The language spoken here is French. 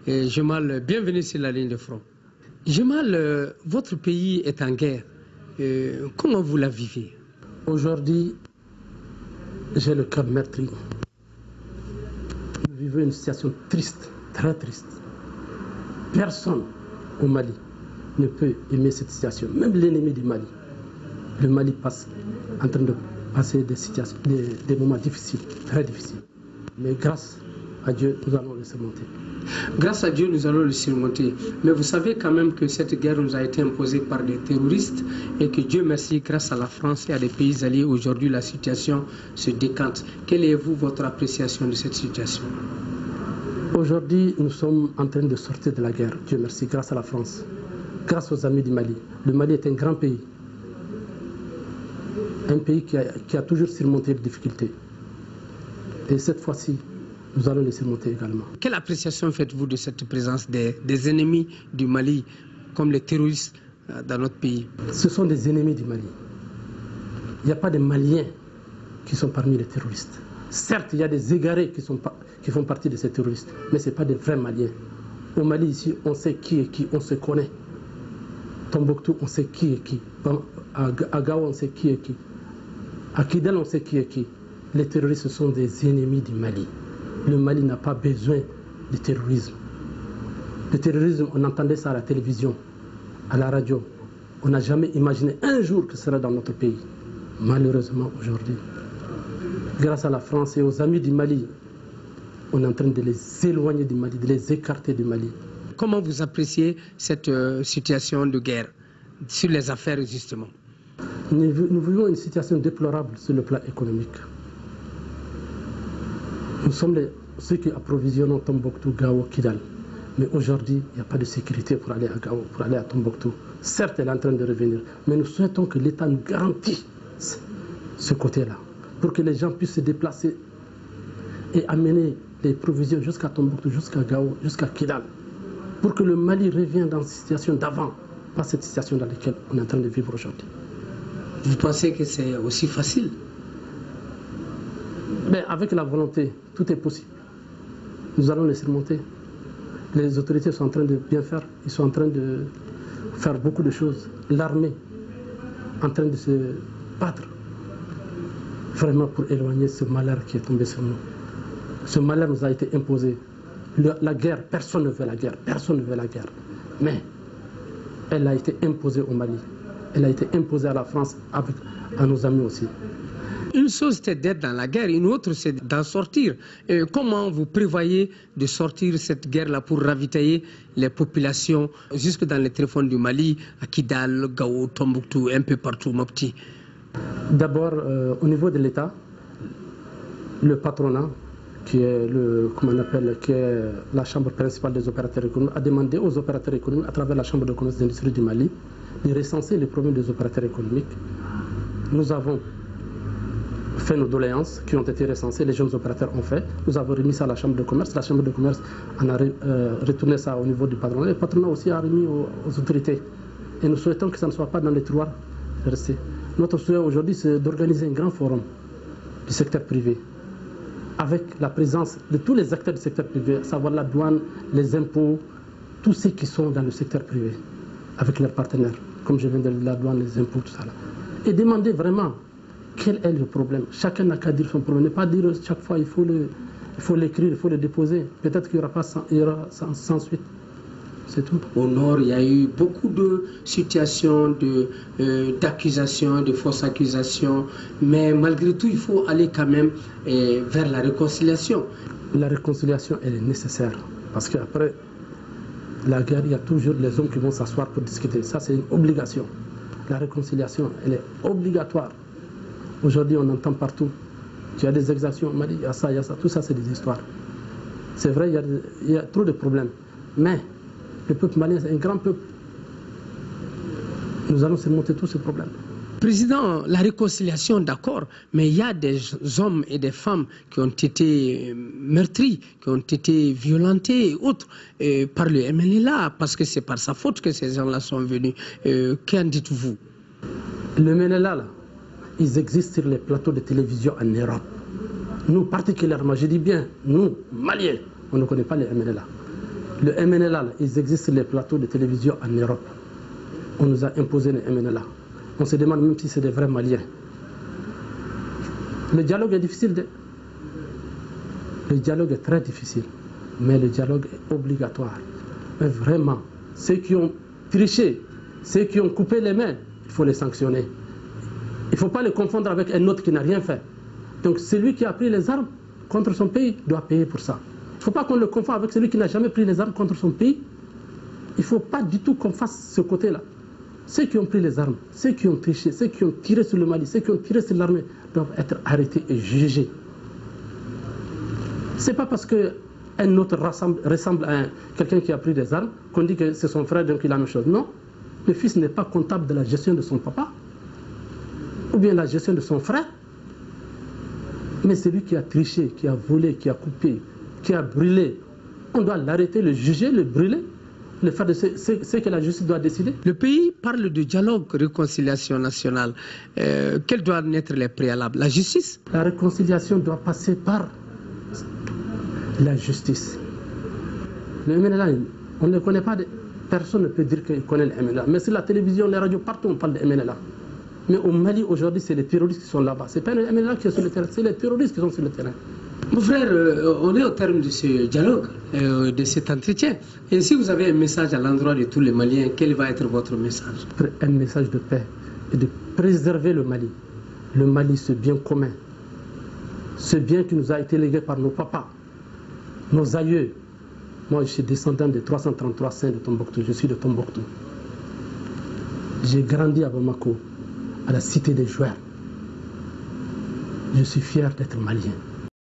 Jemal, bienvenue sur la ligne de front. Jemal, votre pays est en guerre. Comment vous la vivez? Aujourd'hui, j'ai le cœur meurtri. Nous vivons une situation triste, très triste. Personne au Mali ne peut aimer cette situation, même l'ennemi du Mali. Le Mali passe en train de passer des moments difficiles, très difficiles. Mais grâce à Dieu, nous allons le surmonter. Grâce à Dieu, nous allons le surmonter. Mais vous savez quand même que cette guerre nous a été imposée par des terroristes et que Dieu merci, grâce à la France et à des pays alliés, aujourd'hui la situation se décante. Quelle est votre appréciation de cette situation? Aujourd'hui, nous sommes en train de sortir de la guerre, Dieu merci, grâce à la France, grâce aux amis du Mali. Le Mali est un grand pays. Un pays qui a toujours surmonté les difficultés. Et cette fois-ci, nous allons les surmonter également. Quelle appréciation faites-vous de cette présence des ennemis du Mali, comme les terroristes dans notre pays? Ce sont des ennemis du Mali. Il n'y a pas de Maliens qui sont parmi les terroristes. Certes, il y a des égarés qui font partie de ces terroristes, mais ce n'est pas des vrais Maliens. Au Mali, ici, on sait qui est qui, on se connaît. Tombouctou, on sait qui est qui. À Gao, on sait qui est qui. À Kidal, on sait qui est qui. Les terroristes sont des ennemis du Mali. Le Mali n'a pas besoin de terrorisme. Le terrorisme, on entendait ça à la télévision, à la radio. On n'a jamais imaginé un jour que ce serait dans notre pays. Malheureusement, aujourd'hui, grâce à la France et aux amis du Mali, on est en train de les éloigner du Mali, de les écarter du Mali. Comment vous appréciez cette situation de guerre sur les affaires, justement? Nous vivons une situation déplorable sur le plan économique. Nous sommes ceux qui approvisionnons Tombouctou, Gao, Kidal. Mais aujourd'hui, il n'y a pas de sécurité pour aller à Gao, pour aller à Tombouctou. Certes, elle est en train de revenir, mais nous souhaitons que l'État nous garantisse ce côté-là, pour que les gens puissent se déplacer et amener les provisions jusqu'à Tombouctou, jusqu'à Gao, jusqu'à Kidal, pour que le Mali revienne dans la situation d'avant, pas cette situation dans laquelle on est en train de vivre aujourd'hui. Vous pensez que c'est aussi facile? Mais avec la volonté, tout est possible. Nous allons les surmonter. Les autorités sont en train de bien faire. Ils sont en train de faire beaucoup de choses. L'armée en train de se battre vraiment pour éloigner ce malheur qui est tombé sur nous. Ce malheur nous a été imposé. La guerre, personne ne veut la guerre. Personne ne veut la guerre. Mais elle a été imposée au Mali. Elle a été imposée à la France, à nos amis aussi. Une chose c'est d'être dans la guerre, une autre c'est d'en sortir. Comment vous prévoyez de sortir cette guerre-là pour ravitailler les populations jusque dans les téléphones du Mali, à Kidal, Gao, Tombouctou, un peu partout, Mopti? D'abord, au niveau de l'État, le patronat, qui est la chambre principale des opérateurs économiques, a demandé aux opérateurs économiques, à travers la chambre de commerce et d'industrie du Mali, de recenser les problèmes des opérateurs économiques. Nous avons fait nos doléances qui ont été recensées, les jeunes opérateurs ont fait. Nous avons remis ça à la chambre de commerce. La chambre de commerce en a retourné ça au niveau du patronat. Le patronat aussi a remis aux autorités. Et nous souhaitons que ça ne soit pas dans les tiroirs restés. Notre souhait aujourd'hui, c'est d'organiser un grand forum du secteur privé avec la présence de tous les acteurs du secteur privé, à savoir la douane, les impôts, tous ceux qui sont dans le secteur privé, avec leurs partenaires, comme je viens de la douane, les impôts, tout ça là. Et demander vraiment quel est le problème. Chacun n'a qu'à dire son problème. Ne pas dire chaque fois il faut l'écrire, il faut le déposer. Peut-être qu'il y aura sans suite. C'est tout. Au nord, il y a eu beaucoup de situations d'accusations, de fausses accusations. Mais malgré tout, il faut aller quand même vers la réconciliation. La réconciliation, elle est nécessaire. Parce qu'après la guerre, il y a toujours les hommes qui vont s'asseoir pour discuter. Ça, c'est une obligation. La réconciliation, elle est obligatoire. Aujourd'hui, on entend partout qu'il y a des exactions, il y a ça, tout ça, c'est des histoires. C'est vrai, il y a trop de problèmes. Mais le peuple malien, c'est un grand peuple. Nous allons surmonter tous ces problèmes. Président, la réconciliation, d'accord, mais il y a des hommes et des femmes qui ont été meurtris, qui ont été violentés et autres par le MNLA, parce que c'est par sa faute que ces gens-là sont venus. Qu'en dites-vous? Le MNLA, là, ils existent sur les plateaux de télévision en Europe. Nous, particulièrement, je dis bien, nous, Maliens, on ne connaît pas les MNLA. Le MNLA, ils existent sur les plateaux de télévision en Europe. On nous a imposé le MNLA. On se demande même si c'est des vrais Maliens. Le dialogue est difficile. Le dialogue est très difficile. Mais le dialogue est obligatoire. Mais vraiment, ceux qui ont triché, ceux qui ont coupé les mains, il faut les sanctionner. Il ne faut pas les confondre avec un autre qui n'a rien fait. Donc celui qui a pris les armes contre son pays doit payer pour ça. Il ne faut pas qu'on le confonde avec celui qui n'a jamais pris les armes contre son pays. Il ne faut pas du tout qu'on fasse ce côté-là. Ceux qui ont pris les armes, ceux qui ont triché, ceux qui ont tiré sur le Mali, ceux qui ont tiré sur l'armée doivent être arrêtés et jugés. Ce n'est pas parce qu'un autre ressemble à quelqu'un qui a pris des armes qu'on dit que c'est son frère, donc il a la même chose. Non, le fils n'est pas comptable de la gestion de son papa ou bien la gestion de son frère. Mais celui qui a triché, qui a volé, qui a coupé, qui a brûlé, on doit l'arrêter, le juger, le brûler, le faire de ce que la justice doit décider. Le pays parle de dialogue, réconciliation nationale. Quels doivent être les préalables? La justice? La réconciliation doit passer par la justice. Le MNLA, on ne le connaît pas. Personne ne peut dire qu'il connaît le MNLA. Mais sur la télévision, les radios, partout, on parle de MNLA. Mais au Mali, aujourd'hui, c'est les terroristes qui sont là-bas. Ce n'est pas le MNLA qui est sur le terrain, c'est les terroristes qui sont sur le terrain. Mon frère, on est au terme de ce dialogue, de cet entretien. Et si vous avez un message à l'endroit de tous les Maliens, quel va être votre message? Un message de paix et de préserver le Mali. Le Mali, ce bien commun. Ce bien qui nous a été légué par nos papas, nos aïeux. Moi, je suis descendant de 333 saints de Tombouctou. Je suis de Tombouctou. J'ai grandi à Bamako, à la cité des joueurs. Je suis fier d'être malien.